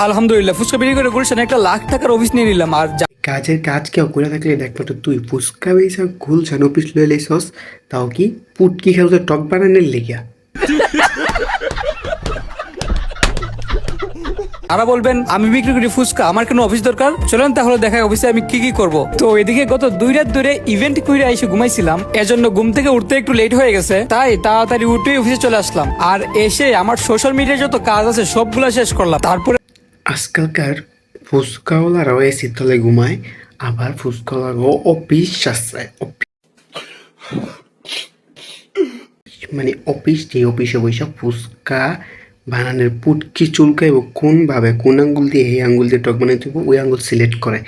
আলহামদুলিল্লাহ ফুচকা বিক্রি করে গুলশানে একটা লাখ টাকার অফিস নিয়ে নিলাম। আর কাজের কাজ কেউ করে থাকলে দেখতো তুই ফুচকা বেসা গুলশান অফিস লয়ে লাইছস, তাও কি পুটকি খেলতে টক বানানোর লেগিয়া। তারা বলবেন আমি বিক্রি করি ফুচকা, আমার কেন অফিস দরকার? চলেন তাহলে দেখায় অফিসে আমি কি কি করব। তো এদিকে গত 2 রাত ধরে ইভেন্ট কইরা এসে ঘুমাইছিলাম, এজন্য ঘুম থেকে উঠতে একটু লেট হয়ে গেছে, তাই তাড়াতাড়ি উঠে অফিসে চলে আসলাম। আর এসে আমার সোশ্যাল মিডিয়ায় যত কাজ আছে সবগুলো শেষ করলাম। তারপরে আজকালকার ফুচকাওয়ালারাও এসির তলে ঘুমায়, আবার ফুচকাওয়ালারাও অফিস আছে। মানে অফিস, যে অফিসে বৈশা ফুচকা বানানোর পুটকি চুলকাইব কোন ভাবে, কোন আঙ্গুল দিয়ে এই আঙ্গুল দিয়ে টক বানাইতে হবে, ওই আঙ্গুল সিলেক্ট করে।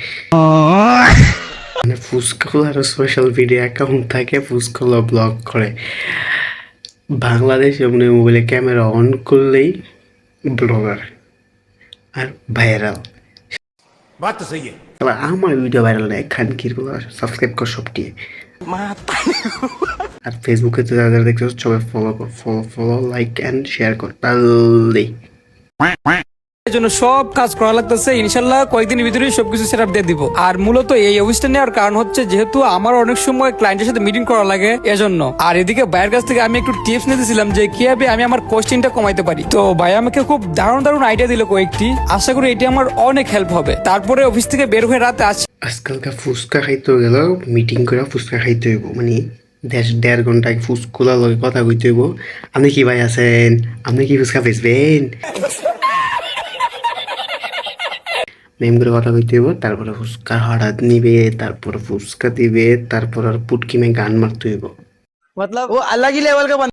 মানে ফুচকাওয়ালারও সোশ্যাল মিডিয়া অ্যাকাউন্ট থাকে, ফুচকাওয়ালা ব্লগ করে। বাংলাদেশে মানে মোবাইলে ক্যামেরা অন করলেই ব্লগার আর ভাইরাল। बात तो सही है। এবার আমার ভিডিও ভাইরাল নেই, খানকির গুলো সাবস্ক্রাইব কর সবটি। আর ফেসবুকে তো যারা যারা দেখছো সবাই ফলো কর, ফলো লাইক অ্যান্ড শেয়ার কর তাহলেই। জন্য সব কাজ করা লাগতেছে, ইনশাল্লাহ কয়েকদিনের ভিতরেই সবকিছু সেটআপ দিয়ে দিব। আর মূলত এই অফিসটা নেওয়ার কারণ হচ্ছে যেহেতু আমার অনেক সময় ক্লায়েন্টের সাথে মিটিং করা লাগে এজন্য। আর এদিকে ভাইয়ের কাছ থেকে আমি একটু টিপস নিতেছিলাম যে কিভাবে আমি আমার কস্টিংটা কমাইতে পারি। তো ভাই আমাকে খুব দারুণ দারুণ আইডিয়া দিল কয়েকটি, আশা করি এটি আমার অনেক হেল্প হবে। তারপরে অফিস থেকে বের হয়ে রাতে আসছি। আজকালকার ফুচকা খাইতে গেল মিটিং করে ফুচকা খাইতে হইব, মানে 1.5 ঘন্টা ফুচকুলা লগে কথা কইতে হইব। আপনি কি ভাই আছেন, আপনি কি ফুচকা বেচবেন, মেম করে কথা কইতে হইব। তারপরে ফুচকা হঠাৎ নিবে, তারপরে ফুচকা দিবে, তারপর আর পুটকি মে গান মারতে হইব। मतलब वो अलग ही लेवल का